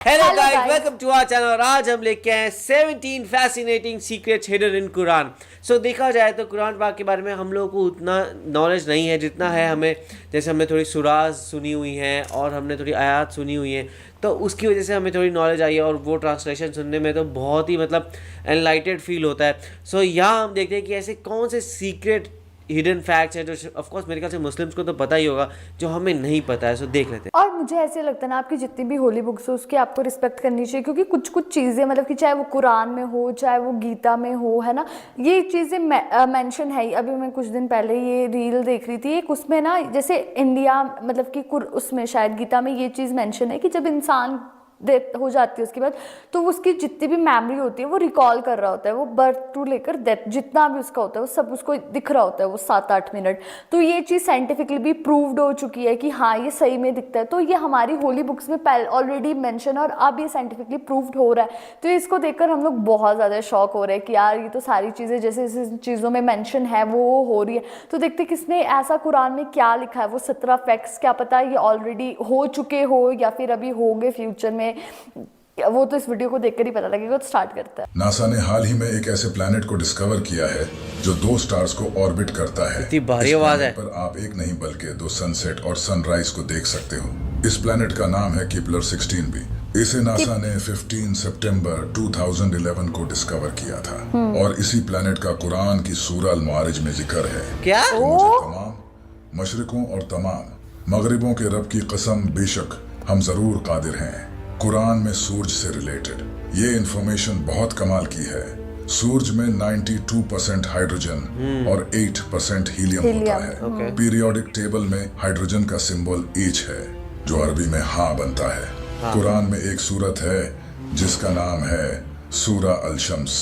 Hello guys, welcome to our channel اور آج ہم لے کے ہیں 17 fascinating secrets hidden in Quran. So دیکھا جائے تو قرآن پاک کے بارے میں ہم لوگوں کو اتنا نالج نہیں ہے جتنا ہے ہمیں. جیسے ہم نے تھوڑی سوراز سنی ہوئی ہیں اور ہم نے تھوڑی آیات سنی ہوئی ہیں, تو اس کی وجہ سے ہمیں تھوڑی نالج آئی ہے اور وہ ٹرانسلیشن سننے میں تو بہت ہی انلائٹڈ فیل ہوتا ہے. سو یہاں ہم دیکھتے ہیں کہ ایسے کون سے سیکرٹ ہڈن فیکٹس ہیں جو آف کورس میرے خیال سے مسلمس کو تو پتہ ہی ہوگا, جو ہمیں نہیں پتہ ہے. سو دیکھ لیتے ہیں. اور مجھے ایسے لگتا ہے نا, آپ کی جتنی بھی ہولی بکس ہو اس کی آپ کو رسپیکٹ کرنی چاہیے, کیونکہ کچھ چیزیں مطلب کہ چاہے وہ قرآن میں ہو چاہے وہ گیتا میں ہو, ہے نا, یہ چیزیں مینشن ہے. ابھی میں کچھ دن پہلے یہ ریل دیکھ رہی تھی, ایک اس میں نا جیسے انڈیا مطلب کہ اس میں شاید گیتا میں یہ چیز مینشن ہے کہ جب انسان ڈیتھ ہو جاتی ہے اس کے بعد تو اس کی جتنی بھی میموری ہوتی ہے وہ ریکال کر رہا ہوتا ہے, وہ برتھ ٹو لے کر ڈیتھ جتنا بھی اس کا ہوتا ہے وہ سب اس کو دکھ رہا ہوتا ہے, وہ 7-8 منٹ. تو یہ چیز سائنٹیفکلی بھی پرووڈ ہو چکی ہے کہ ہاں یہ صحیح میں دکھتا ہے. تو یہ ہماری ہولی بکس میں آلریڈی مینشن اور اب یہ سائنٹیفکلی پرووڈ ہو رہا ہے. تو اس کو دیکھ کر ہم لوگ بہت زیادہ شوق ہو رہے ہیں کہ یار یہ تو ساری چیزیں جیسے چیزوں میں مینشن ہے وہ ہو رہی ہے. تو دیکھتے کس نے ایسا قرآن میں کیا لکھا ہے, وہ 17 فیکٹس کیا پتہ یہ آلریڈی ہو چکے ہو یا پھر ابھی ہوں گے فیوچر میں, وہ تو اس ویڈیو کو دیکھ کر ہی پتہ لگے گا. تو سٹارٹ کرتا ہے. ناسا نے حال ہی میں ایک ایسے پلانٹ کو ڈسکور کیا ہے جو 2 سٹارز کو آربٹ کرتا ہے. اتنی بھاری آواز ہے. اس پلانٹ پر آپ ایک نہیں بلکہ 2 سن سیٹ اور سن رائز کو دیکھ سکتے ہو. اس پلانٹ کا نام ہے کیپلر 16 بھی. اسے ناسا نے 15 سپٹمبر 2011 کو ڈسکور کیا تھا, اور اسی پلانٹ کا قرآن کی سورہ المعارج میں ذکر ہے. کیا تمام مشرقوں اور تمام مغربوں کے رب کی قسم, بے شک ہم ضرور قادر ہیں. قرآن میں سورج سے ریلیٹڈ یہ انفارمیشن بہت کمال کی ہے. سورج میں 92% ہائیڈروجن اور 8% ہیلیم ہوتا ہے. پیریوڈک ٹیبل میں ہائیڈروجن کا سمبل H ہے جو عربی میں ہاں بنتا ہے. قرآن میں ایک سورت ہے جس کا نام ہے سورہ الشمس.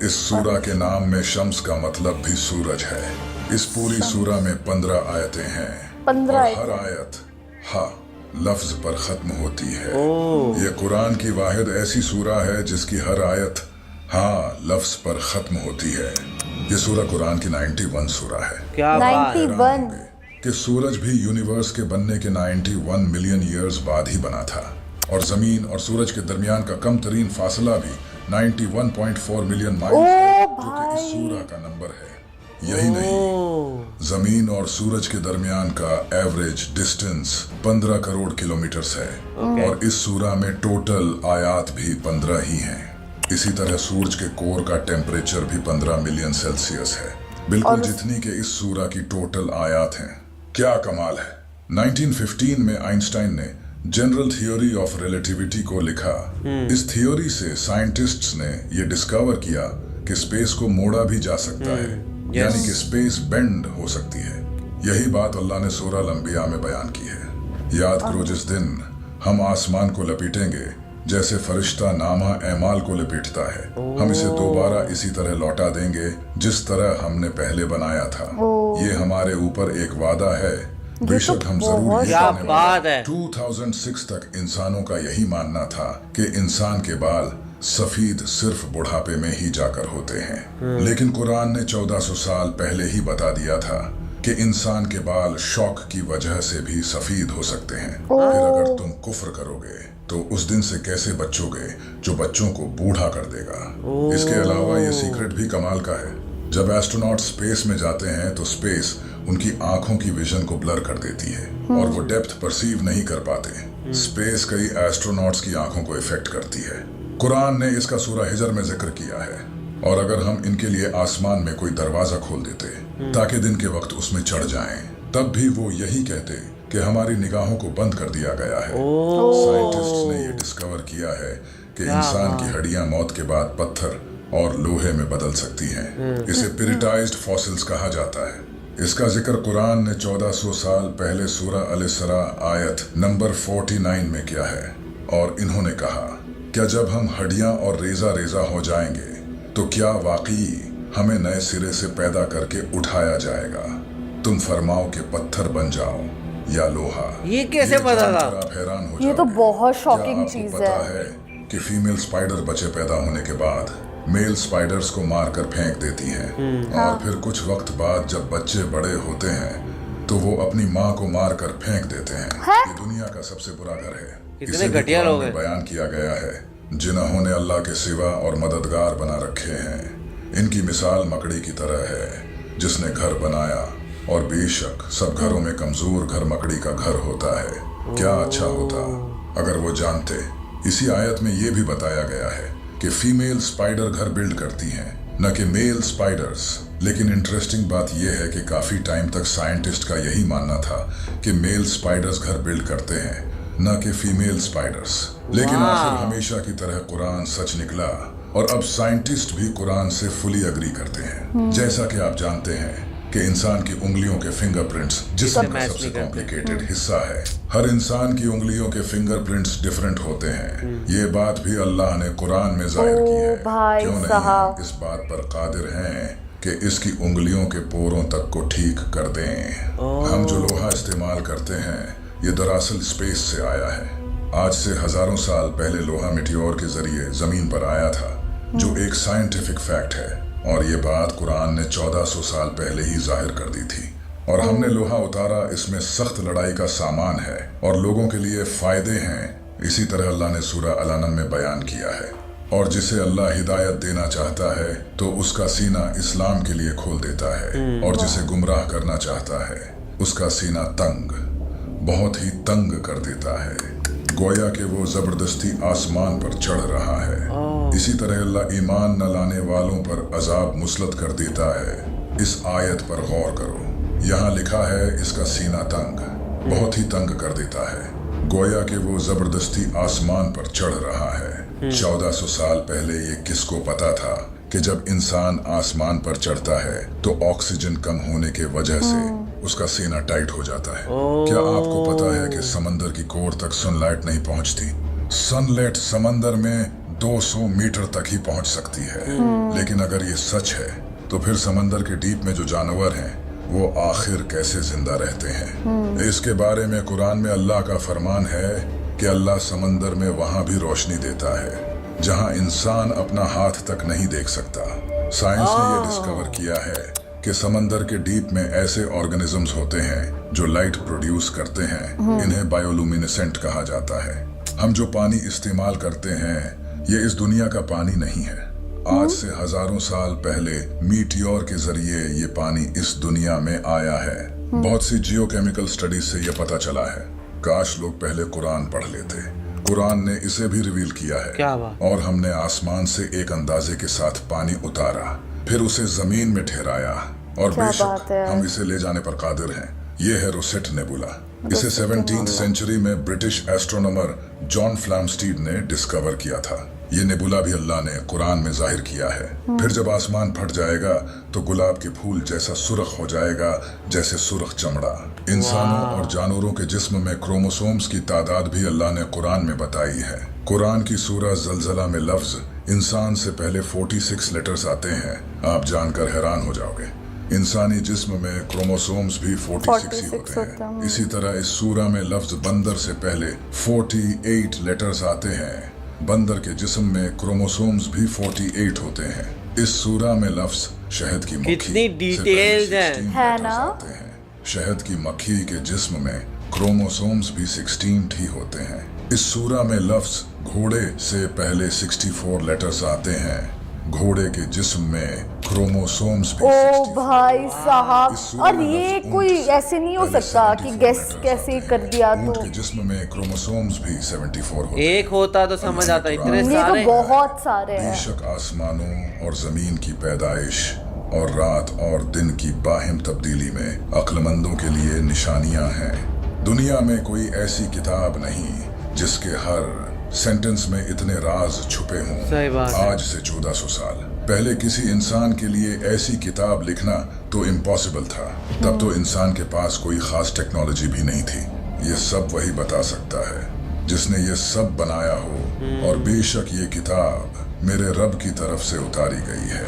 اس سورہ کے نام میں شمس کا مطلب بھی سورج ہے. اس پوری سورہ میں 15 آیتیں ہیں اور ہر آیت ہاں لفظ پر ختم ہوتی ہے. یہ قرآن کی واحد ایسی سورہ ہے جس کی ہر آیت ہاں لفظ پر ختم ہوتی ہے. یہ سورہ قرآن کی 91 سورہ ہے. کیا 91 کہ سورج بھی یونیورس کے بننے کے 91 ملین ایئرز بعد ہی بنا تھا, اور زمین اور سورج کے درمیان کا کم ترین فاصلہ بھی 91.4 ملین مائل ہے, جو کہ اس سورہ کا نمبر ہے. یہی نہیں, زمین اور سورج کے درمیان کا ایوریج ڈسٹنس 15 کروڑ کلومیٹرز ہے, اور اس سورہ میں ٹوٹل آیات بھی 15 ہی ہیں. اسی طرح سورج کے کور کا ٹیمپریچر بھی 15 ملین سیلسیس ہے, بالکل جتنی کہ اس سورہ کی ٹوٹل آیات ہیں. کیا کمال ہے. 1915 میں آئنسٹائن نے جنرل تھیوری آف ریلیٹیوٹی کو لکھا. اس تھیوری سے سائنٹسٹس نے یہ ڈسکور کیا کہ اسپیس کو موڑا بھی جا سکتا ہے, یعنی کہ اسپیس بینڈ ہو سکتی ہے. یہی بات اللہ نے سورہ الانبیاء میں بیان کی ہے. یاد کرو جس دن ہم آسمان کو لپیٹیں گے جیسے فرشتہ نامہ اعمال کو لپیٹتا ہے, ہم اسے دوبارہ اسی طرح لوٹا دیں گے جس طرح ہم نے پہلے بنایا تھا. یہ ہمارے اوپر ایک وعدہ ہے. بے شک ہم ضرور یہ کرنے والے ہیں. 2006 تک انسانوں کا یہی ماننا تھا کہ انسان کے بال سفید صرف بڑھاپے میں ہی جا کر ہوتے ہیں, لیکن قرآن نے 1400 سال پہلے ہی بتا دیا تھا کہ انسان کے بال شوق کی وجہ سے بھی سفید ہو سکتے ہیں. پھر اگر تم کفر کرو گے تو اس دن سے کیسے بچو گے جو بچوں کو بوڑھا کر دے گا. اس کے علاوہ یہ سیکرٹ بھی کمال کا ہے. جب ایسٹروناٹ سپیس میں جاتے ہیں تو سپیس ان کی آنکھوں کی ویژن کو بلر کر دیتی ہے اور وہ ڈیپتھ پرسیو نہیں کر پاتے. سپیس کئی ایسٹروناٹس کی آنکھوں کو افیکٹ کرتی ہے. قرآن نے اس کا سورہ ہجر میں ذکر کیا ہے, اور اگر ہم ان کے لیے آسمان میں کوئی دروازہ کھول دیتے تاکہ دن کے وقت اس میں چڑھ جائیں, تب بھی وہ یہی کہتے کہ ہماری نگاہوں کو بند کر دیا گیا ہے. سائنٹسٹس نے یہ ڈسکور کیا ہے کہ انسان کی ہڈیاں موت کے بعد پتھر اور لوہے میں بدل سکتی ہیں. اسے پیریٹائزڈ فاسلز کہا جاتا ہے. اس کا ذکر قرآن نے 1400 سال پہلے سورہ الاسراء آیت نمبر 49 میں کیا ہے, اور انہوں نے کہا کیا جب ہم ہڈیاں اور ریزہ ریزہ ہو جائیں گے تو کیا واقعی ہمیں نئے سرے سے پیدا کر کے اٹھایا جائے گا؟ تم فرماؤ کہ پتھر بن جاؤ یا لوہا. یہ کیسے پتا تھا؟ آپ حیران ہو یہ تو بہت شاکنگ چیز ہے. پتا ہے کہ فیمیل سپائڈر بچے پیدا ہونے کے بعد میل سپائڈرز کو مار کر پھینک دیتی ہیں, اور پھر کچھ وقت بعد جب بچے بڑے ہوتے ہیں تو وہ اپنی ماں کو مار کر پھینک دیتے ہیں. یہ دنیا کا سب سے برا گھر ہے. कितने इसे भी घटिया कुरान लोग में हैं। बयान किया गया है, जिन्होंने अल्लाह के सिवा और मददगार बना रखे हैं, इनकी मिसाल मकड़ी की तरह है जिसने घर बनाया, और बेशक सब घरों में कमजोर घर मकड़ी का घर होता है। क्या अच्छा होता अगर वो जानते। इसी आयत में ये भी बताया गया है कि फीमेल स्पाइडर घर बिल्ड करती हैं, न कि मेल स्पाइडर्स। लेकिन इंटरेस्टिंग बात यह है कि काफी टाइम तक साइंटिस्ट का यही मानना था कि मेल स्पाइडर्स घर बिल्ड करते हैं, न कि फीमेल स्पाइडर्स। लेकिन आखिर हमेशा की तरह कुरान सच निकला, और अब साइंटिस्ट भी कुरान से फुली एग्री करते हैं। जैसा कि आप जानते हैं कि इंसान की उंगलियों के फिंगरप्रिंट्स जिस्म का मैच सबसे नहीं करते। कॉम्प्लिकेटेड हिस्सा है। हर इंसान की उंगलियों के फिंगरप्रिंट्स डिफरेंट होते हैं। ये बात भी अल्लाह ने कुरान में जाहिर की है। भाई क्यों नहीं साहब। हम इस बात पर कादिर हैं कि इसकी उंगलियों के पोरों तक को ठीक कर दें। हम जो लोहा इस्तेमाल करते हैं ये दरअसल स्पेस से आया है। आज से हजारों साल पहले लोहा मिटियोर के जरिए जमीन पर आया था, जो एक साइंटिफिक फैक्ट है, और ये बात कुरान ने 1400 साल पहले ही जाहिर कर दी थी। और हमने लोहा उतारा, इसमें सख्त लड़ाई का सामान है और लोगों के लिए फायदे हैं। इसी तरह अल्लाह ने सूरह अल-अनम में बयान किया है। और जिसे अल्लाह हिदायत देना चाहता है तो उसका सीना इस्लाम के लिए खोल देता है, और जिसे गुमराह करना चाहता है उसका सीना तंग, बहुत ही तंग कर देता है, गोया कि वो जबरदस्ती आसमान पर चढ़ रहा है। इसी तरह अल्लाह ईमान न लाने वालों पर अजाब मुसलत कर देता है। इस आयत पर गौर करो, यहाँ लिखा है इसका सीना तंग, बहुत ही तंग कर देता है, गोया कि वो जबरदस्ती आसमान पर चढ़ रहा है। 1400 साल पहले ये किसको पता था कि जब इंसान आसमान पर चढ़ता है तो ऑक्सीजन कम होने के वजह से उसका सीना टाइट हो जाता है। क्या आपको पता है कि समंदर की कोर तक सनलाइट नहीं पहुंचती? सनलाइट समंदर में 200 मीटर तक ही पहुंच सकती है। लेकिन अगर ये सच है तो फिर समंदर के डीप में जो जानवर हैं वो आखिर कैसे जिंदा रहते हैं? इसके बारे में कुरान में अल्लाह का फरमान है कि अल्लाह समंदर में वहां भी रोशनी देता है जहां इंसान अपना हाथ तक नहीं देख सकता। साइंस ने यह डिस्कवर किया है कि समंदर के डीप में ऐसे ऑर्गेनिजम्स होते हैं जो लाइट प्रोड्यूस करते हैं। इन्हें बायोलुमिनेसेंट कहा जाता है। हम जो पानी इस्तेमाल करते हैं ये इस दुनिया का पानी नहीं है। आज से हजारों साल पहले मीटियोर के जरिए ये पानी इस दुनिया में आया है। बहुत सी जियोकेमिकल स्टडीज से ये पता चला है। काश लोग पहले कुरान पढ़ लेते। कुरान ने इसे भी रिवील किया है। क्या बात? और हमने आसमान से एक अंदाजे के साथ पानी उतारा, फिर उसे जमीन में ठहराया, और क्या बेशक बात है? हम इसे ले जाने पर कादिर हैं। ये है रोसेट नेबुला। इसे 17th सेंचुरी में ब्रिटिश एस्ट्रोनॉमर जॉन फ्लैमस्टीड ने डिस्कवर किया था। ये नेबुला भी अल्लाह ने कुरान में जाहिर किया है। फिर जब आसमान फट जाएगा तो गुलाब के फूल जैसा सुर्ख हो जाएगा, जैसे सुर्ख चमड़ा। इंसानों और जानवरों के जिस्म में क्रोमोसोम्स की तादाद भी अल्लाह ने कुरान में बताई है। कुरान की सूरह ज़लज़ला में लफ्ज इंसान से पहले 46 लेटर्स आते हैं। आप जानकर हैरान हो जाओगे। इंसानी जिस्म में क्रोमोसोम्स भी 46 ही होते हैं। इसी तरह इस सूरह में लफ्ज बंदर से पहले 48 लेटर्स आते हैं। बंदर के जिस्म में क्रोमोसोम्स भी 48 होते हैं। इस सूरह में लफ्ज शहद की मक्खी कितनी से डिटेल्स पहले हैं। 16 है लेटर्स ना? आते हैं। शहद की मक्खी के जिस्म में क्रोमोसोम्स भी 16 ही होते हैं। इस सूरह में लफ्ज घोड़े से पहले 64 लेटर्स आते हैं। घोड़े के जिस्म में क्रोमोसोम्स भी ओ 64 भाई साहब, इस सूरह और में ये लफ्ज कोई ऊंट से ऐसे नहीं हो पहले सकता कि 74 गेस लेटर्स कैसे आते कर हैं। दिया ऊंट तो के जिस्म में क्रोमोसोम्स भी 74 होते हैं। एक होता तो समझ आता, इतने ये तो सारे। बहुत सारे हैं। बेशक आसमानों और जमीन की पैदाइश और रात और दिन की बाहिम तब्दीली में अक्लमंदों के लिए निशानियां हैं। दुनिया में कोई ऐसी किताब नहीं जिसके हर सेंटेंस में इतने राज छुपे हों। सही बात है। आज से 1400 साल पहले किसी इंसान के लिए ऐसी किताब लिखना तो इम्पॉसिबल था। तब तो इंसान के पास कोई खास टेक्नोलॉजी भी नहीं थी। ये सब वही बता सकता है जिसने ये सब बनाया हो, और बेशक ये किताब मेरे रब की तरफ से उतारी गई है।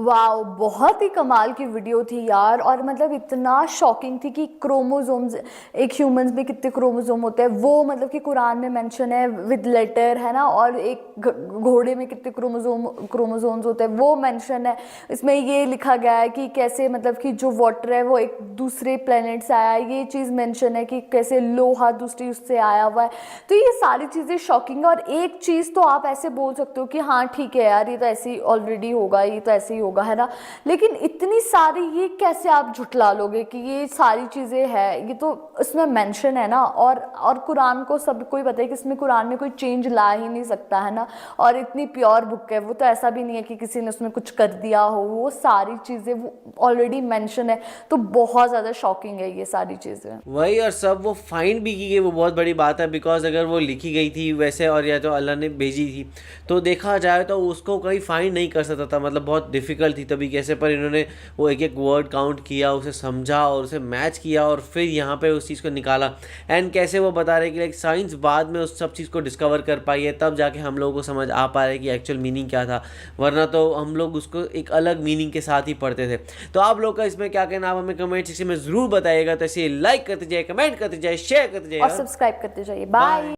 वाओ, बहुत ही कमाल की वीडियो थी यार। और मतलब इतना शॉकिंग थी कि क्रोमोसोम्स, एक ह्यूमंस में कितने क्रोमोसोम होते हैं वो मतलब कि कुरान में मेंशन है विद लेटर, है ना। और एक घोड़े में कितने क्रोमोसोम्स होते हैं वो मेंशन है। इसमें ये लिखा गया है कि कैसे मतलब कि जो वाटर है वो एक दूसरे प्लेनेट से आया है, ये चीज़ मेंशन है कि कैसे लोहा दूसरी उससे आया हुआ है। तो ये सारी चीज़ें शॉकिंग है। और एक चीज़ तो आप ऐसे बोल सकते हो कि हाँ ठीक है यार, ये तो ऐसे ही ऑलरेडी होगा, ये तो ऐसे ही होगा, है ना। लेकिन इतनी सारी ये कैसे आप झुठला लोगे कि ये सारी चीज़ें हैं, ये तो इसमें मेंशन है ना। और कुरान को सबको ही पता है कि इसमें कुरान में कोई चेंज ला ही नहीं सकता, है ना। और इतनी प्योर बुक है वो, तो ऐसा भी नहीं है कि किसी ने उसमें कुछ कर दिया हो, वो सारी चीज़ें वो ऑलरेडी मेंशन है। तो बहुत ज़्यादा शॉकिंग है ये सारी चीज़ें। वही, और सब वो फाइंड भी की गई, वो बहुत बड़ी बात है। बिकॉज अगर वो लिखी गई थी वैसे और या तो अल्लाह ने भेजी थी तो देखा जाए तो उसको कोई फाइंड नहीं कर सकता था, मतलब बहुत डिफ़िकल्ट थी तभी कैसे। पर इन्होंने वो एक एक वर्ड काउंट किया, उसे समझा और उसे मैच किया और फिर यहाँ पे उस चीज़ को निकाला। एंड कैसे वो बता रहे कि लाइक साइंस बाद में उस सब चीज़ को डिस्कवर कर पाई है, तब जाके हम लोगों को समझ आ पा रहा है कि एक्चुअल मीनिंग क्या था, वरना तो हम लोग उसको एक अलग मीनिंग के साथ ही पढ़ते थे। तो आप लोग का इसमें क्या कहना, आप हमें कमेंट सेक्शन में ज़रूर बताइएगा। तो इसे लाइक करते जाइए, कमेंट करते जाइए, शेयर करते जाइए और सब्सक्राइब करते जाइए। बाय।